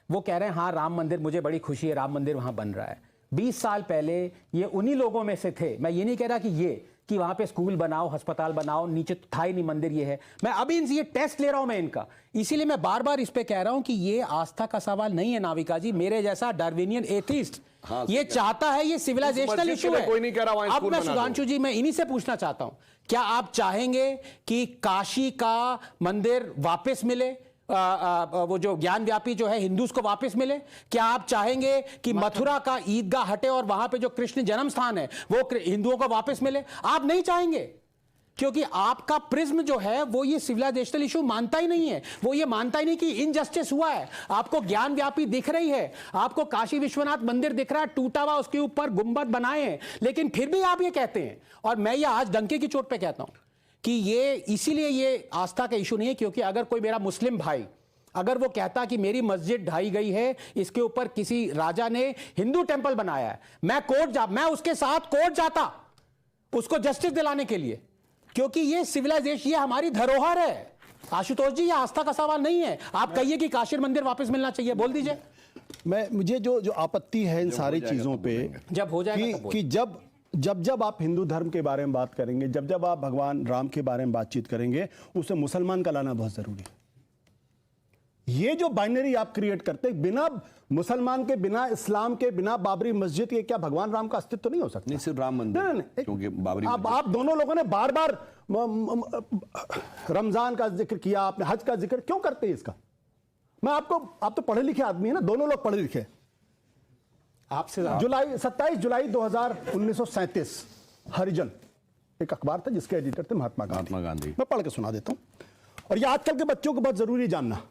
वो कह रहे हैं हाँ राम मंदिर, मुझे बड़ी खुशी है राम मंदिर वहां बन रहा है। 20 साल पहले ये उन्हीं लोगों में से थे। मैं ये नहीं कह रहा कि वहां पे स्कूल बनाओ, अस्पताल बनाओ, नीचे था ही नहीं मंदिर। ये है, मैं अभी इनसे ये टेस्ट ले रहा हूं मैं इनका, इसीलिए मैं बार बार इस पे कह रहा हूं कि ये आस्था का सवाल नहीं है नाविका जी। मेरे जैसा डार्विनियन एथिस्ट ये चाहता है, ये सिविलाइजेशनल इशू है। कोई नहीं कह रहा अब मैं सुधांशु जी, मैं इन्हीं से पूछना चाहता हूं, क्या आप चाहेंगे कि काशी का मंदिर वापस मिले, वो जो ज्ञान व्यापी जो है हिंदूज को वापस मिले? क्या आप चाहेंगे कि मथुरा का ईदगाह हटे और वहां पे जो कृष्ण जन्म स्थान है वो हिंदुओं को वापस मिले? आप नहीं चाहेंगे, क्योंकि आपका प्रिज्म जो है वो ये सिविलाइजेशनल इशू मानता ही नहीं है। वो ये मानता ही नहीं कि इनजस्टिस हुआ है। आपको ज्ञान व्यापी दिख रही है, आपको काशी विश्वनाथ मंदिर दिख रहा है टूटा हुआ, उसके ऊपर गुंबद बनाए हैं, लेकिन फिर भी आप ये कहते हैं। और मैं ये आज डंके की चोट पे कहता हूं कि ये इसीलिए ये आस्था का इशू नहीं है, क्योंकि अगर कोई मेरा मुस्लिम भाई अगर वो कहता कि मेरी मस्जिद ढाई गई है, इसके ऊपर किसी राजा ने हिंदू टेंपल बनाया है, मैं उसके साथ कोर्ट जाता उसको जस्टिस दिलाने के लिए, क्योंकि ये सिविलाइजेशन, ये हमारी धरोहर है। आशुतोष जी, ये आस्था का सवाल नहीं है। आप कहिए कि काशी मंदिर वापस मिलना चाहिए, बोल दीजिए। मुझे जो आपत्ति है इन सारी चीजों पे, जब हो जाएगा कि जब आप हिंदू धर्म के बारे में बात करेंगे, जब आप भगवान राम के बारे में बातचीत करेंगे, उसमें मुसलमान का लाना बहुत जरूरी है। ये जो बाइनरी आप क्रिएट करते हैं, बिना मुसलमान के, बिना इस्लाम के, बिना बाबरी मस्जिद के, क्या भगवान राम का अस्तित्व नहीं हो सकता? नहीं, सिर्फ राम मंदिर नहीं, क्योंकि बाबरी आप दोनों लोगों ने बार बार रमजान का जिक्र किया, आपने हज का जिक्र क्यों करते हैं इसका? आप तो पढ़े लिखे आदमी है ना, दोनों लोग पढ़े लिखे। आपसे 27 जुलाई 1937 हरिजन एक अखबार था जिसके एडिटर थे महात्मा गांधी। मैं पढ़ के सुना देता हूं, और ये आजकल के बच्चों को बहुत जरूरी जानना।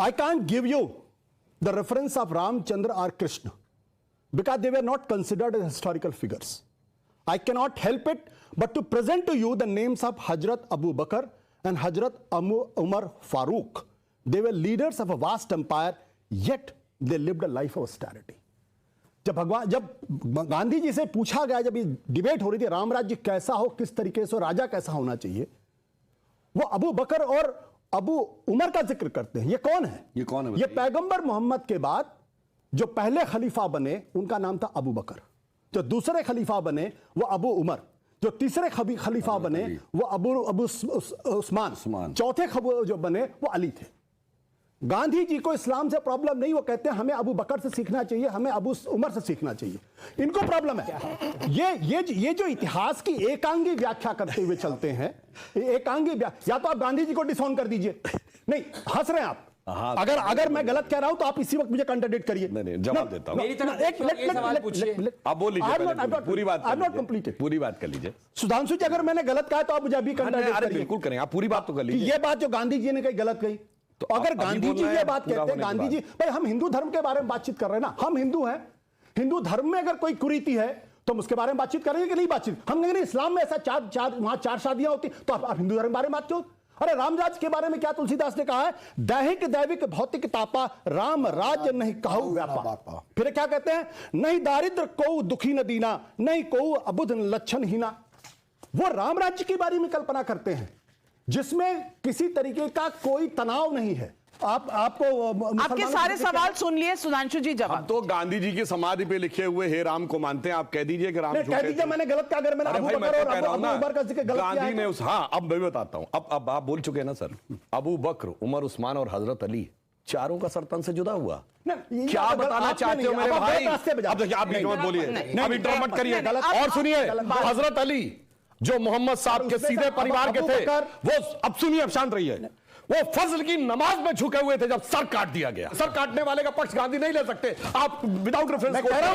I can't give you the reference of Ramchandra or Krishna because they were not considered as historical figures. I cannot help it but to present to you the names of Hazrat Abu Bakr and Hazrat Umar Farooq. They were leaders of a vast empire, yet they lived a life of austerity. जब गांधी जी से पूछा गया, जब ये debate हो रही थी राम राज्य कैसा हो, किस तरीके से राजा कैसा होना चाहिए, वो अबू बकर और अबू उमर का जिक्र करते हैं। ये कौन है? ये पैगंबर मोहम्मद के बाद जो पहले खलीफा बने उनका नाम था अबू बकर, जो दूसरे खलीफा बने वो अबू उमर, जो तीसरे खलीफा बने वो अबू उस्मान, चौथे जो बने वो अली थे। गांधी जी को इस्लाम से प्रॉब्लम नहीं, वो कहते हैं हमें अबू बकर से सीखना चाहिए, हमें अबू उमर से सीखना चाहिए। इनको प्रॉब्लम है ये जो इतिहास की एकांगी व्याख्या करते हुए चलते हैं, एकांगी व्याख्या। या तो आप गांधी जी को डिसऑन कर दीजिए। नहीं, हंस रहे हैं आप। अगर मैं गलत कह रहा हूं तो आप इसी वक्त मुझे कंट्राडिक्ट करिए। नहीं, जवाब देता हूं। मेरी तरफ आप बोल लीजिए, पूरी बात कर लीजिए। सुधांशु जी, अगर मैंने गलत कहा तो आप मुझे अभी कंट्राडिक्ट करिए। बिल्कुल करें, आप पूरी बात तो कर लीजिए। ये बात जो गांधी जी ने कही गलत कही, तो अगर गांधी जी ये बात कहते हैं, गांधी जी, भाई हम हिंदू धर्म के बारे में बातचीत कर रहे हैं ना, हम हिंदू हैं, हिंदू धर्म में अगर कोई कुरीति है तो हम उसके बारे में बातचीत करेंगे कि नहीं बातचीत? हम कहेंगे इस्लाम में ऐसा वहां 4 शादियां होती, तो आप हिंदू धर्म के बारे में बात क्यों? अरे रामराज के बारे में क्या तुलसीदास ने कहा है? दैहिक दैविक भौतिक तापा, राम राज्य नहीं कहु व्यापा। फिर क्या कहते हैं? नहीं दारिद्र को दुखी न दीना, नहीं को अबुध लक्षण हीना। वो राम राज्य के बारे में कल्पना करते हैं जिसमें किसी तरीके का कोई तनाव नहीं है। आपको आपके सारे सवाल सुन लिए सुधांशु जी, जवाब। अब तो गांधी जी की समाधि पे लिखे हुए हे राम को मानते हैं, आप कह दीजिए कि राम कह दीजिए मैंने गलत कहा। अगर मैंने अबू बकर और अबू उमर का जिक्र गलत किया गांधी ने उस, हाँ अब मैं बताता हूं। अब आप बोल चुके हैं ना सर, अबू बकर, उमर, उस्मान और हजरत अली चारों का सरतन से जुदा हुआ। क्या बताना चाहते हो मेरे भाई? अब देखिए, आप मत बोलिए, अब इंटरप्ट मत करिए। और सुनिए, हजरत अली जो मोहम्मद साहब के सीधे परिवार के थे, वो, अब सुनिए, अब शांत रहिए, वो फजल की नमाज में झुके हुए थे जब सर काट दिया गया। सर काटने वाले का पक्ष गांधी नहीं ले सकते आप विदाउट रेफरेंस। मैं कह रहा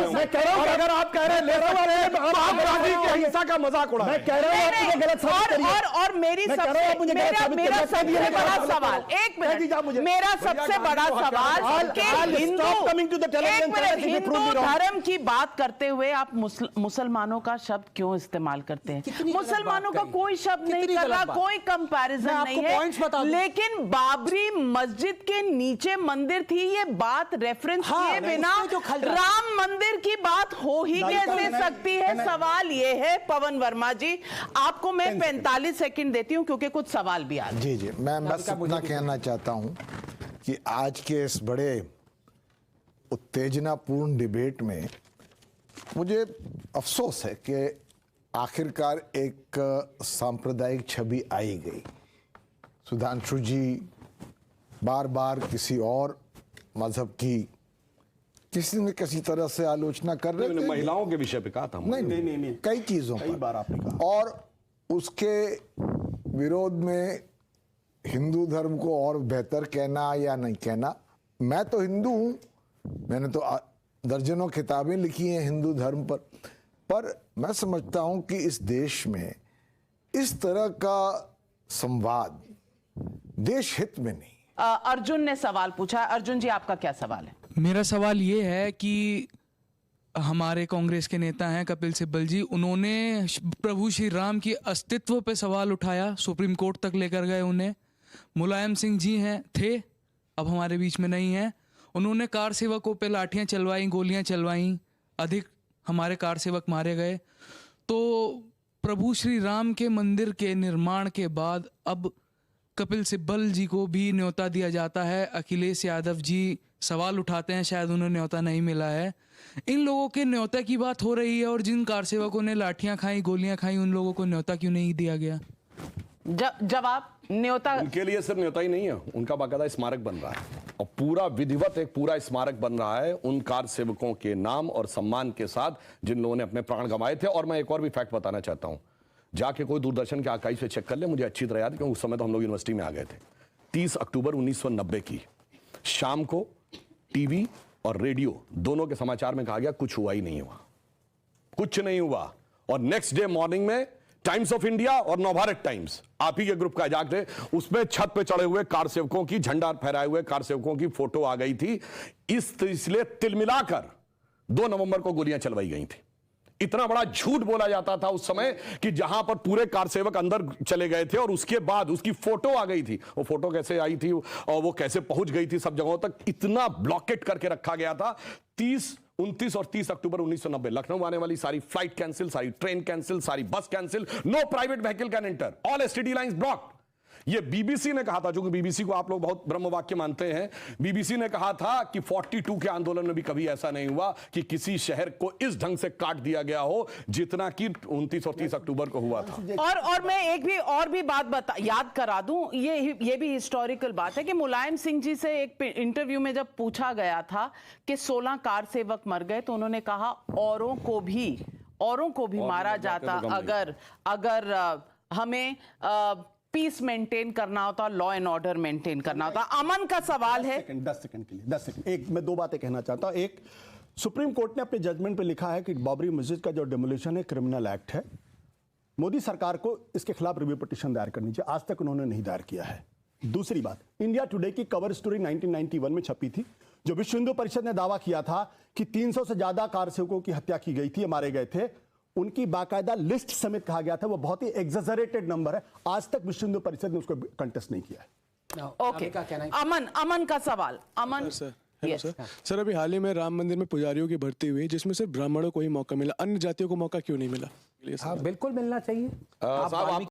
हूं अगर आप कह रहे हैं ले सकते हैं, आप गांधी की अहिंसा का मजाक उड़ा। मैं कह रहा हूं आप मुझे गलत साबित करिए। और मेरा सबसे बड़ा सवाल, एक मिनट, मेरा सबसे बड़ा सवाल कि हिंदू धर्म की बात करते हुए आप मुसलमानों का शब्द क्यों इस्तेमाल करते हैं? मुसलमानों का कोई शब्द नहीं कर रहा, कोई कंपैरिजन नहीं है, लेकिन बाबरी मस्जिद के नीचे मंदिर थी, ये बात रेफरेंस किए बिना राम मंदिर की बात हो ही कैसे सकती है? सवाल ये है पवन वर्मा जी, आपको मैं 45 सेकंड देती हूं क्योंकि कुछ सवाल भी आ रहे हैं। जी, मैं बस इतना कहना चाहता हूं कि आज के इस बड़े उत्तेजनापूर्ण डिबेट में मुझे अफसोस है कि आखिरकार एक सांप्रदायिक छवि आई गई। सुधांशु जी बार बार किसी और मजहब की किसी न किसी तरह से आलोचना कर रहे थे। महिलाओं के विषय पे कहा था। नहीं, कई चीजों कई बार आपने कहा। और उसके विरोध में हिंदू धर्म को और बेहतर कहना या नहीं कहना, मैं तो हिंदू हूं, मैंने तो दर्जनों किताबें लिखी हैं हिंदू धर्म पर मैं समझता हूं कि इस देश में इस तरह का संवाद देश हित में नहीं। अर्जुन ने सवाल पूछा। अर्जुन जी, आपका क्या सवाल है? मेरा सवाल ये है कि हमारे कांग्रेस के नेता हैं कपिल सिब्बल जी, उन्होंने प्रभु श्री राम की अस्तित्व पे सवाल उठाया, सुप्रीम कोर्ट तक लेकर गए उन्हें। मुलायम सिंह जी थे, अब हमारे बीच में नहीं हैं। उन्होंने कार सेवकों पे लाठियां चलवाई, गोलियां चलवाई, अधिक हमारे कार सेवक मारे गए। तो प्रभु श्री राम के मंदिर के निर्माण के बाद अब कपिल सिब्बल जी को भी न्योता दिया जाता है। अखिलेश यादव जी सवाल उठाते हैं, शायद उन्हें न्योता नहीं मिला है। इन लोगों के न्योता की बात हो रही है और जिन कार सेवकों ने लाठियां खाई, गोलियां खाई, उन लोगों को न्योता क्यों नहीं दिया गया? जवाब, न्योता उनके लिए सिर्फ न्योता ही नहीं है, उनका बाकायदा स्मारक बन रहा है और पूरा विधिवत एक पूरा स्मारक बन रहा है उन कार सेवकों के नाम और सम्मान के साथ जिन लोगों ने अपने प्राण गंवाए थे। और मैं एक और भी फैक्ट बताना चाहता हूं, जाके कोई दूरदर्शन के आर्काइव से चेक कर ले, मुझे अच्छी तरह याद है क्योंकि उस समय तो हम लोग यूनिवर्सिटी में आ गए थे। 30 अक्टूबर 1990 की शाम को टीवी और रेडियो दोनों के समाचार में कहा गया कुछ हुआ ही नहीं हुआ, कुछ नहीं हुआ। और नेक्स्ट डे मॉर्निंग में टाइम्स ऑफ इंडिया और नवभारत टाइम्स, आप ही के ग्रुप का जाग थे, उसमें छत पे चढ़े हुए कार सेवकों की, झंडा फहराए हुए कार सेवकों की फोटो आ गई थी। इसलिए तिल मिलाकर 2 नवंबर को गोलियां चलवाई गई थी। इतना बड़ा झूठ बोला जाता था उस समय कि जहां पर पूरे कार सेवक अंदर चले गए थे और उसके बाद उसकी फोटो आ गई थी। वो फोटो कैसे आई थी और वो कैसे पहुंच गई थी सब जगहों तक, इतना ब्लॉकेट करके रखा गया था। 29 और 30 अक्टूबर 1990 लखनऊ आने वाली सारी फ्लाइट कैंसिल, सारी ट्रेन कैंसिल, सारी bus cancel, no private vehicle can enter, all STD lines blocked. ये बीबीसी ने कहा था, जो कि बीबीसी को आप लोग बहुत ब्रह्म वाक्य मानते हैं, बीबीसी ने कहा था कि 42 के आंदोलन में भी कभी ऐसा नहीं हुआ कि किसी शहर को इस ढंग से काट दिया गया हो जितना कि 29 और 30 अक्टूबर को हुआ था। और मैं एक भी बात याद करा दूं, ये भी हिस्टोरिकल बात है कि मुलायम सिंह जी से एक इंटरव्यू में जब पूछा गया था कि 16 कार सेवक मर गए तो उन्होंने कहा औरों को भी मारा जाता अगर हमें पीस मेंटेन करना होता, लॉ एंड ऑर्डर मेंटेन करना होता। अमन का सवाल है। 10 सेकंड के लिए 10 सेकंड। मैं 2 बातें कहना चाहता हूं। एक, सुप्रीम कोर्ट ने अपने जजमेंट पे लिखा है कि बाबरी मस्जिद का जो डेमोलिशन है क्रिमिनल एक्ट है। मोदी सरकार को इसके खिलाफ रिव्यू पिटीशन दायर करनी चाहिए, आज तक उन्होंने नहीं दायर किया है। दूसरी बात, इंडिया टुडे की कवर स्टोरी 1991 में छपी थी, जो विश्व हिंदू परिषद ने दावा किया था कि 300 से ज्यादा कार सेवकों की हत्या की गई थी, मारे गए थे। उनकी बाकायदा लिस्ट समेत कहा गया था, वो बहुत ही एग्जैजरेटेड नंबर है। आज तक विश्व हिंदू परिषद ने उसको कंटेस्ट नहीं किया है। ओके, अमन का सवाल। अमन सर, अभी हाल ही में राम मंदिर में पुजारियों की भर्ती हुई जिसमें सिर्फ ब्राह्मणों को ही मौका मिला, अन्य जातियों को मौका क्यों नहीं मिला? बिल्कुल मिलना चाहिए।